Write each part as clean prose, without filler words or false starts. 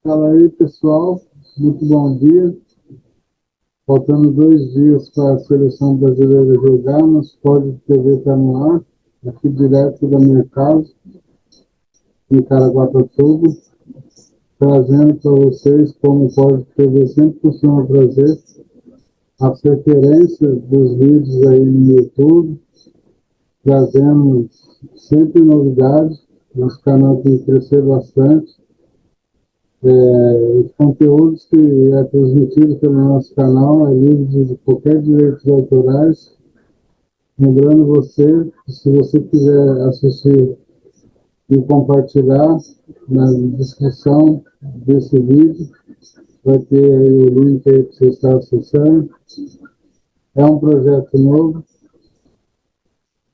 Fala aí, pessoal. Muito bom dia. Faltando 2 dias para a seleção brasileira jogar, nosso Sport TV está no ar, aqui direto da minha casa, em Caraguatatuba, trazendo para vocês, como o Sport TV sempre costuma trazer, as referências dos vídeos aí no YouTube, trazendo sempre novidades. Nosso canal tem que crescer bastante. Os conteúdos que é transmitido pelo nosso canal é livre de qualquer direitos autorais. Lembrando você que se você quiser assistir e compartilhar, na descrição desse vídeo vai ter aí o link aí que você está acessando. É um projeto novo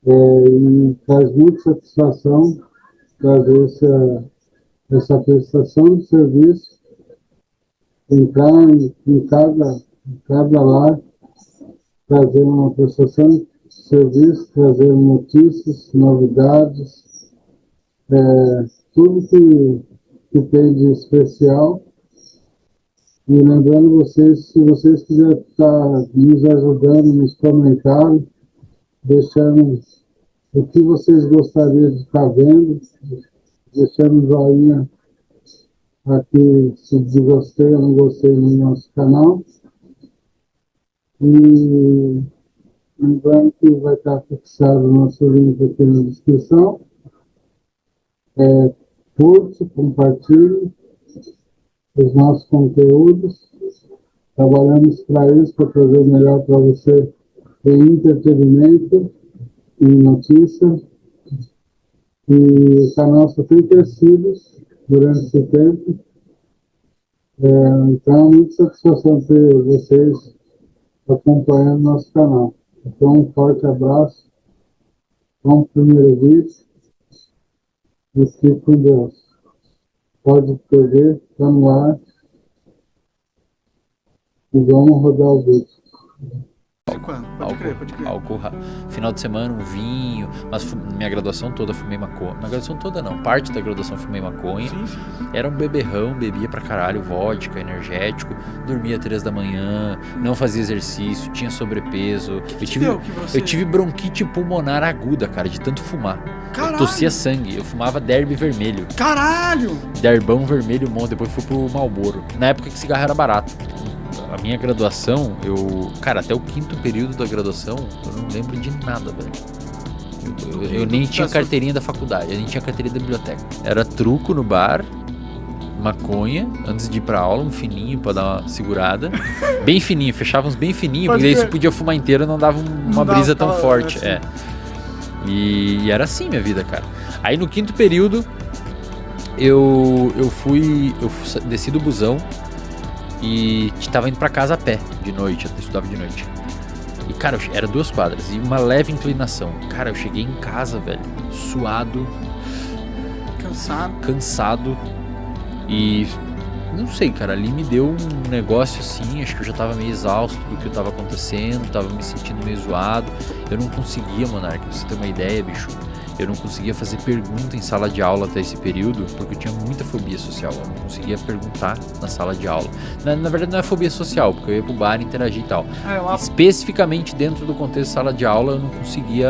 e traz muita satisfação trazer essa prestação de serviço entrar em cada lar, trazer uma prestação de serviço, trazer notícias, novidades, tudo que tem de especial. E lembrando vocês, se vocês quiserem estar nos ajudando nos comentários, deixando o que vocês gostariam de estar vendo, deixando um joinha aqui se de gostei ou não gostei no nosso canal. E lembrando que vai estar fixado o nosso link aqui na descrição. Curte, compartilhe os nossos conteúdos. Trabalhamos para isso, para trazer o melhor para você em entretenimento e notícia. E o canal só tem crescido durante esse tempo. Então, é muito satisfação ter vocês acompanhando nosso canal. Então, um forte abraço. Vamos para o primeiro vídeo. E fique com Deus. Pode TV, está no ar. E vamos rodar o vídeo. Quando? Pode crer. Álcool, final de semana, um vinho. Mas minha graduação toda fumei maconha. Na graduação toda não, parte da graduação fumei maconha. Sim. Era um beberrão, bebia pra caralho, vodka, energético. Dormia 3 da manhã, não fazia exercício, tinha sobrepeso. Eu tive bronquite pulmonar aguda, cara, de tanto fumar. Caralho. Eu tossia sangue, eu fumava derby vermelho. Caralho! Derbão vermelho, depois fui pro Marlboro. Na época que cigarro era barato. A minha graduação, cara, até o 5º período da graduação, eu não lembro de nada, velho. Eu nem tinha carteirinha da faculdade, eu nem tinha carteirinha da biblioteca. Era truco no bar, maconha, antes de ir pra aula, um fininho pra dar uma segurada. Bem fininho, fechava uns bem fininho, porque daí você podia fumar inteiro, não dava uma brisa tão forte. E era assim minha vida, cara. Aí no 5º período, eu desci do busão, e tava indo pra casa a pé, de noite, eu estudava de noite. E, cara, era 2 quadras e uma leve inclinação. Cara, eu cheguei em casa, velho, suado. Cansado. E, não sei, cara, ali me deu um negócio assim, acho que eu já tava meio exausto do que tava acontecendo, tava me sentindo meio zoado. Eu não conseguia, Monark, pra você ter uma ideia, bicho. Eu não conseguia fazer pergunta em sala de aula até esse período, porque eu tinha muita fobia social. Eu não conseguia perguntar na sala de aula. Na verdade não é fobia social, porque eu ia pro bar interagir e tal. Especificamente dentro do contexto de sala de aula, eu não conseguia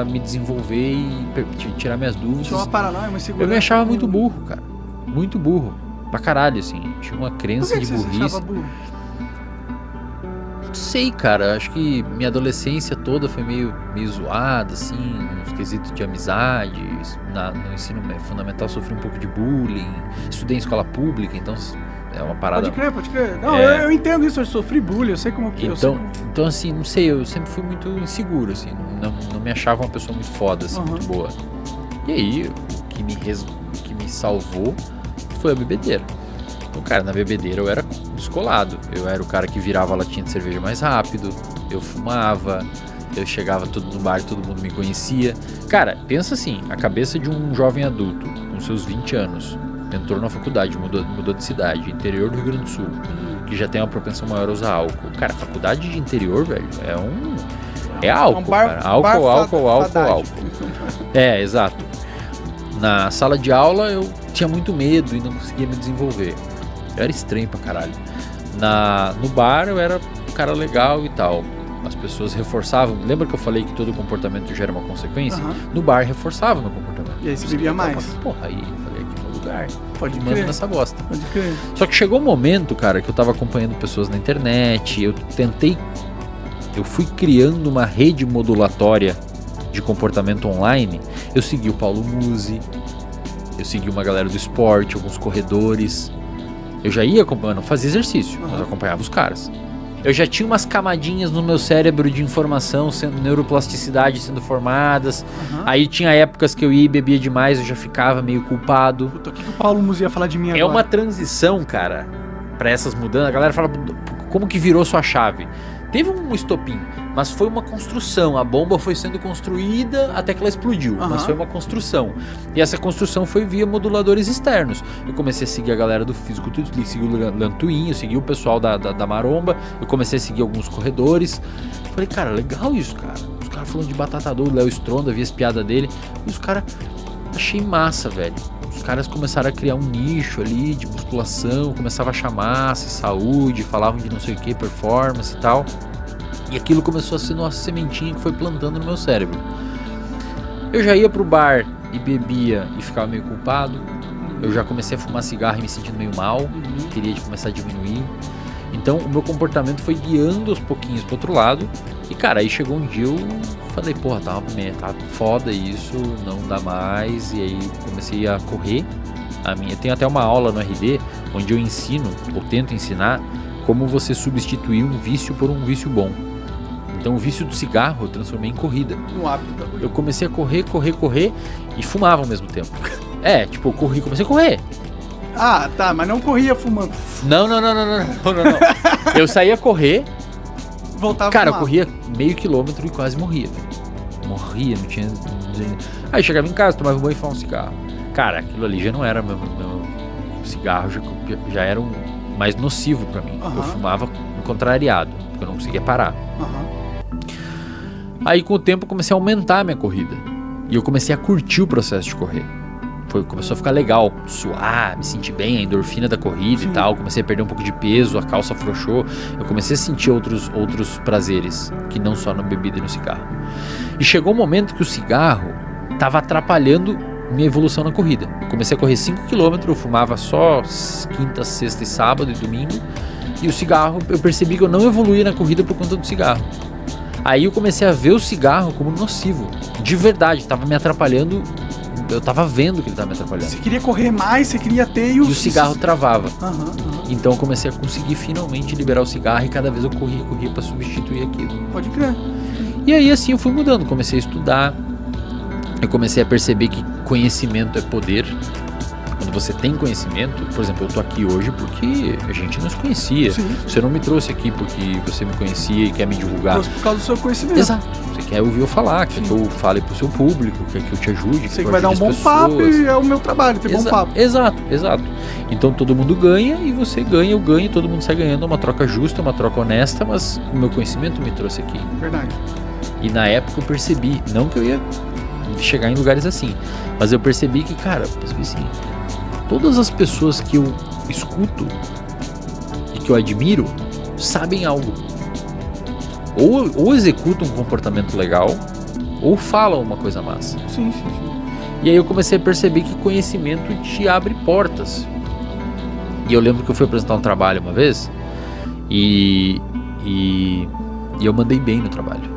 me desenvolver e tirar minhas dúvidas. Tinha uma paranoia, uma insegurança. Eu me achava muito burro, cara. Muito burro. Pra caralho, assim. Tinha uma crença de burrice. Você achava burro? Não sei, cara, acho que minha adolescência toda foi meio zoada, assim, nos quesitos de amizade. No ensino fundamental sofri um pouco de bullying, estudei em escola pública, então é uma parada... Pode crer. Não, eu entendo isso, eu sofri bullying, eu sei como que... Então, assim, não sei, eu sempre fui muito inseguro, assim, não me achava uma pessoa muito foda, assim, muito boa. E aí, o que me salvou foi a bebedeira. Então, cara, na bebedeira eu era descolado. Eu era o cara que virava a latinha de cerveja mais rápido. Eu fumava. Eu chegava tudo no bar e todo mundo me conhecia. Cara, pensa assim, a cabeça de um jovem adulto, com seus 20 anos, entrou na faculdade, mudou de cidade, interior do Rio Grande do Sul, que já tem uma propensão maior a usar álcool. Cara, faculdade de interior, velho, é álcool, cara. Álcool. Exato. Na sala de aula eu tinha muito medo e não conseguia me desenvolver. Eu era estranho pra caralho. No bar eu era um cara legal e tal. As pessoas reforçavam. Lembra que eu falei que todo comportamento gera uma consequência? Aham. No bar reforçava o meu comportamento. E aí você bebia mais. Porra, aí eu falei aqui no lugar. Pode Manda crer. nessa bosta. Pode crer. Só que chegou um momento, cara, que eu tava acompanhando pessoas na internet. Eu fui criando uma rede modulatória de comportamento online. Eu segui o Paulo Musi. Eu segui uma galera do esporte, alguns corredores. Eu já ia acompanhando, fazia exercício, mas eu acompanhava os caras. Eu já tinha umas camadinhas no meu cérebro de informação, neuroplasticidade sendo formadas. Aí tinha épocas que eu ia e bebia demais, eu já ficava meio culpado. Puta, o que o Paulo Musi ia falar de mim agora? É uma transição, cara, pra essas mudanças. A galera fala, como que virou sua chave? Teve um estopim, mas foi uma construção. A bomba foi sendo construída até que ela explodiu, mas foi uma construção. E essa construção foi via moduladores externos. Eu comecei a seguir a galera do fisiculturismo, segui o Lantuin, eu segui o pessoal da Maromba, eu comecei a seguir alguns corredores. Falei, cara, legal isso, cara. Os caras falando de Batata Doce, Léo Stronda, vi as piadas dele. E os caras, achei massa, velho. Os caras começaram a criar um nicho ali de musculação, começava a achar massa, saúde, falavam de não sei o que, performance e tal. E aquilo começou a ser nossa sementinha que foi plantando no meu cérebro. Eu já ia pro bar e bebia e ficava meio culpado. Eu já comecei a fumar cigarro e me sentindo meio mal. Queria começar a diminuir. Então o meu comportamento foi guiando aos pouquinhos pro outro lado. E cara, aí chegou um dia eu falei, porra, tá foda isso, não dá mais. E aí comecei a correr. Eu tenho até uma aula no RD onde eu ensino, ou tento ensinar, como você substituir um vício por um vício bom. Então o vício do cigarro eu transformei em corrida. No hábito da corrida. Eu comecei a correr e fumava ao mesmo tempo. Eu comecei a correr. Ah, tá, mas não corria fumando. Não. Eu saía a correr. Voltava Cara, eu fumar. corria meio quilômetro e quase morria. Morria, não tinha. Aí chegava em casa, tomava um banho e fumava um cigarro. Cara, aquilo ali já não era meu cigarro, já era mais nocivo pra mim. Eu fumava contrariado, porque eu não conseguia parar. Aí com o tempo eu comecei a aumentar a minha corrida. E eu comecei a curtir o processo de correr. Começou a ficar legal, suar, me sentir bem, a endorfina da corrida e tal. Comecei a perder um pouco de peso, a calça afrouxou. Eu comecei a sentir outros prazeres, que não só na bebida e no cigarro. E chegou um momento que o cigarro tava atrapalhando minha evolução na corrida. Eu comecei a correr 5 km, eu fumava só quinta, sexta e sábado e domingo. E o cigarro, eu percebi que eu não evoluía na corrida por conta do cigarro. Aí eu comecei a ver o cigarro como nocivo. De verdade, tava me atrapalhando. Eu tava vendo que ele tava me atrapalhando. Você queria correr mais, você queria ter E o cigarro travava. Aham. Então eu comecei a conseguir finalmente liberar o cigarro e cada vez eu corria pra substituir aquilo. Pode crer. E aí assim eu fui mudando, comecei a estudar. Eu comecei a perceber que conhecimento é poder. Quando você tem conhecimento, por exemplo, eu tô aqui hoje porque a gente não se conhecia. Sim. Você não me trouxe aqui porque você me conhecia e quer me divulgar. Por causa do seu conhecimento. Exato. Você quer ouvir eu falar, quer que eu fale pro seu público, quer que eu te ajude. Você que que eu vai dar um ajude bom as papo pessoas. e é o meu trabalho, ter bom papo. Exato. Então todo mundo ganha e você ganha, eu ganho, todo mundo sai ganhando. É uma troca justa, uma troca honesta, mas o meu conhecimento me trouxe aqui. Verdade. E na época eu percebi, não que eu ia chegar em lugares assim, mas eu percebi que, cara, assim, todas as pessoas que eu escuto e que eu admiro sabem algo. Ou executam um comportamento legal, ou falam uma coisa massa. Sim. E aí eu comecei a perceber que conhecimento te abre portas. E eu lembro que eu fui apresentar um trabalho uma vez e eu mandei bem no trabalho.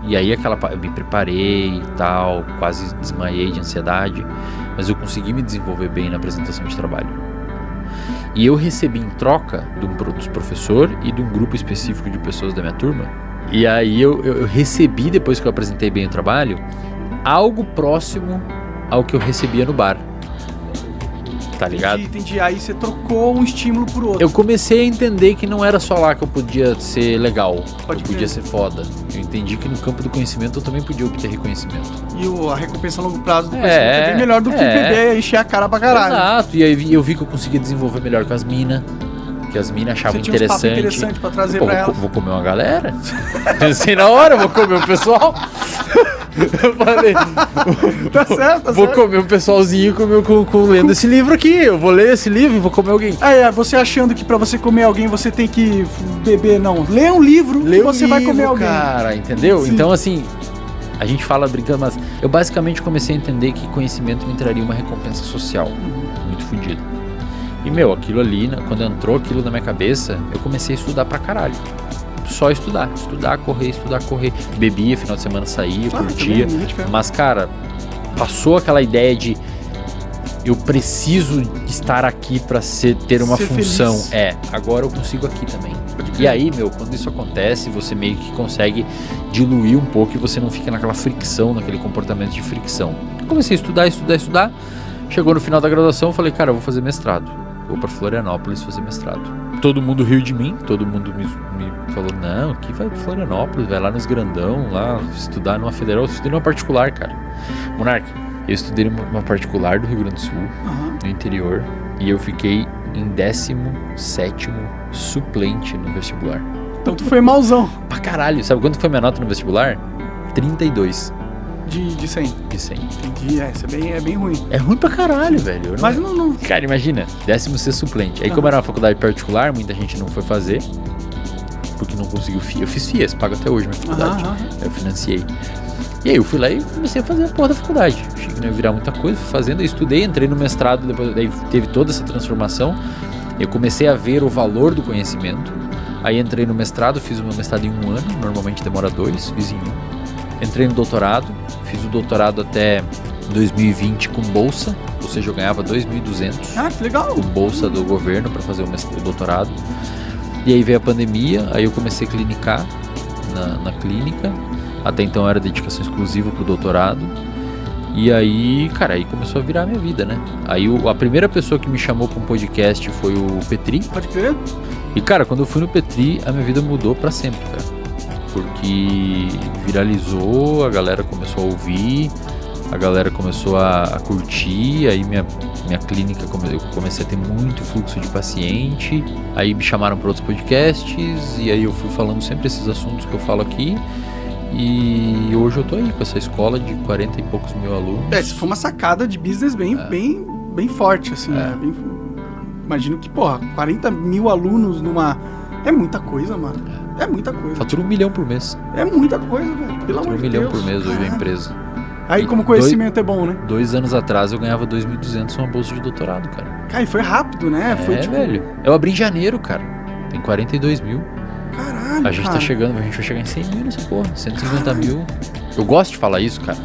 E aí eu me preparei e tal, quase desmaiei de ansiedade, mas eu consegui me desenvolver bem na apresentação de trabalho. E eu recebi em troca dos professores e de um grupo específico de pessoas da minha turma. E aí eu recebi, depois que eu apresentei bem o trabalho, algo próximo ao que eu recebia no bar. Tá ligado? Entendi. Aí você trocou um estímulo por outro. Eu comecei a entender que não era só lá que eu podia ser legal, Pode eu podia ser foda. Eu entendi que no campo do conhecimento eu também podia obter reconhecimento. E a recompensa a longo prazo do conhecimento é bem melhor do que beber e encher a cara pra caralho. Exato, e aí eu vi que eu conseguia desenvolver melhor com as minas. Que as minas achavam Você tinha uns papos interessante. interessantes pra trazer Pô, pra elas. vou comer uma galera. Pensei na hora, vou comer o pessoal. Eu falei, Tá certo, vou comer um pessoalzinho lendo esse livro aqui. Eu vou ler esse livro e vou comer alguém. Você achando que pra você comer alguém você tem que beber, não. Lê um livro e você vai comer alguém. Cara, entendeu? Sim. Então, assim, a gente fala brincando, mas eu basicamente comecei a entender que conhecimento me traria uma recompensa social muito fodida. E, aquilo ali, quando entrou aquilo na minha cabeça, eu comecei a estudar pra caralho. Só estudar, correr. Bebia, final de semana saía, curtia. Mas, cara, passou aquela ideia de eu preciso estar aqui pra ter uma função. Feliz. Agora eu consigo aqui também. E aí, quando isso acontece, você meio que consegue diluir um pouco e você não fica naquela fricção, naquele comportamento de fricção. Eu comecei a estudar. Chegou no final da graduação, eu falei, cara, eu vou fazer mestrado. Vou pra Florianópolis fazer mestrado. Todo mundo riu de mim, todo mundo me falou, não, aqui vai pra Florianópolis, vai lá nos grandão, lá estudar numa federal. Eu estudei numa particular, cara. Monark, eu estudei numa particular do Rio Grande do Sul, no interior, e eu fiquei em 17º suplente no vestibular. Então tu foi malzão. Pra caralho, sabe quanto foi minha nota no vestibular? 32. De 100. De 100. Entendi, isso é bem ruim. É ruim pra caralho, velho. Mas não... Cara, imagina, 16º suplente. Aí como era uma faculdade particular, muita gente não foi fazer, porque não conseguiu FIA. Eu fiz FIA, pago até hoje minha faculdade. Eu financiei. E aí eu fui lá e comecei a fazer a porra da faculdade. Achei que não ia virar muita coisa, fui fazendo, eu estudei, entrei no mestrado, depois daí teve toda essa transformação. Eu comecei a ver o valor do conhecimento. Aí entrei no mestrado, fiz o meu mestrado em 1 ano, normalmente demora 2, fiz em 1. Entrei no doutorado, fiz o doutorado até 2020 com bolsa, ou seja, eu ganhava 2.200. Ah, que legal! Com bolsa do governo para fazer o doutorado. E aí veio a pandemia, aí eu comecei a clinicar na clínica. Até então era dedicação exclusiva pro doutorado. E aí, cara, aí começou a virar a minha vida, né? Aí a primeira pessoa que me chamou para um podcast foi o Petri. Pode crer? E, cara, quando eu fui no Petri, a minha vida mudou para sempre, cara. Porque viralizou, a galera começou a ouvir, a galera começou a curtir, aí minha clínica, eu comecei a ter muito fluxo de paciente, aí me chamaram para outros podcasts, e aí eu fui falando sempre esses assuntos que eu falo aqui, e hoje eu tô aí com essa escola de 40 e poucos mil alunos. Isso foi uma sacada de business bem forte, assim, né? Imagino que, 40 mil alunos é muita coisa, mano. É muita coisa. Fatura 1 milhão por mês. É muita coisa, velho. Pelo amor de Deus. 1 milhão por mês hoje a empresa. Aí como conhecimento é bom, né? 2 anos atrás eu ganhava 2.200 uma bolsa de doutorado, cara. Cara, e foi rápido, né? Foi velho. Eu abri em janeiro, cara. Tem 42 mil. Caralho, a gente tá chegando, a gente vai chegar em 100 mil nessa porra. 150 mil. Eu gosto de falar isso, cara.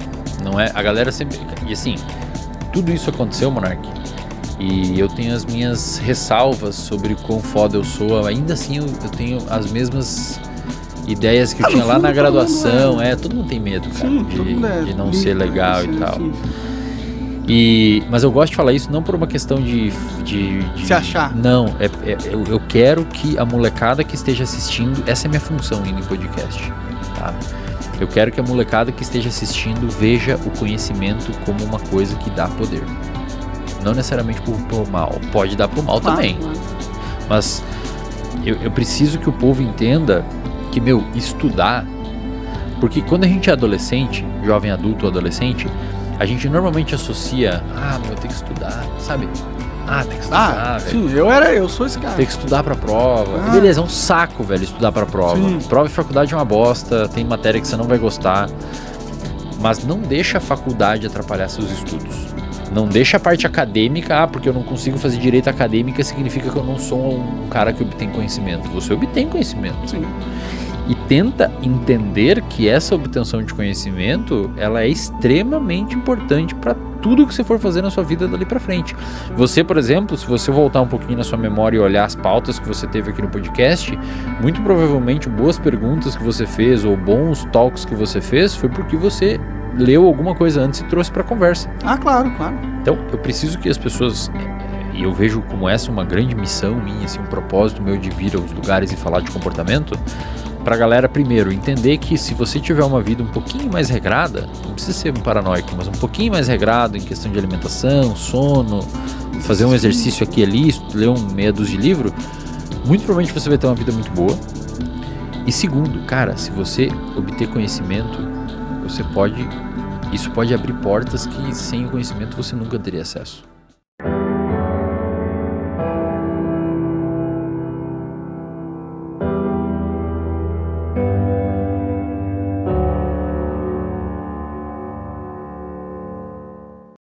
Não é... A galera sempre... E assim, tudo isso aconteceu, Monark. E eu tenho as minhas ressalvas sobre quão foda eu sou. Ainda assim, eu tenho as mesmas ideias que eu tinha lá na graduação. Todo mundo tem medo, cara, de não ser legal e tal. Mas eu gosto de falar isso não por uma questão de se achar. Não, eu quero que a molecada que esteja assistindo, essa é a minha função indo em podcast, tá? Eu quero que a molecada que esteja assistindo veja o conhecimento como uma coisa que dá poder. Não necessariamente por mal, pode dar pro mal também. Mas eu preciso que o povo entenda que, estudar... Porque quando a gente é adolescente, jovem adulto ou adolescente, a gente normalmente associa, tem que estudar, sabe? Tem que estudar, velho. Sim, eu sou esse cara. Tem que estudar pra prova. Beleza, é um saco, velho, estudar pra prova. Sim. Prova e faculdade é uma bosta, tem matéria que você não vai gostar. Mas não deixa a faculdade atrapalhar seus estudos. Não deixa a parte acadêmica, porque eu não consigo fazer direito acadêmica, significa que eu não sou um cara que obtém conhecimento. Você obtém conhecimento. Sim. E tenta entender que essa obtenção de conhecimento, ela é extremamente importante para tudo que você for fazer na sua vida dali para frente. Você, por exemplo, se você voltar um pouquinho na sua memória e olhar as pautas que você teve aqui no podcast, muito provavelmente boas perguntas que você fez ou bons talks que você fez foi porque você leu alguma coisa antes e trouxe para conversa. Claro. Então, eu preciso que as pessoas, e eu vejo como essa uma grande missão minha, assim, um propósito meu de vir aos lugares e falar de comportamento, pra galera, primeiro, entender que se você tiver uma vida um pouquinho mais regrada, não precisa ser um paranoico, mas um pouquinho mais regrado em questão de alimentação, sono, fazer um exercício aqui e ali, ler meia dúzia de livro, muito provavelmente você vai ter uma vida muito boa. E segundo, cara, se você obter conhecimento, isso pode abrir portas que sem o conhecimento você nunca teria acesso.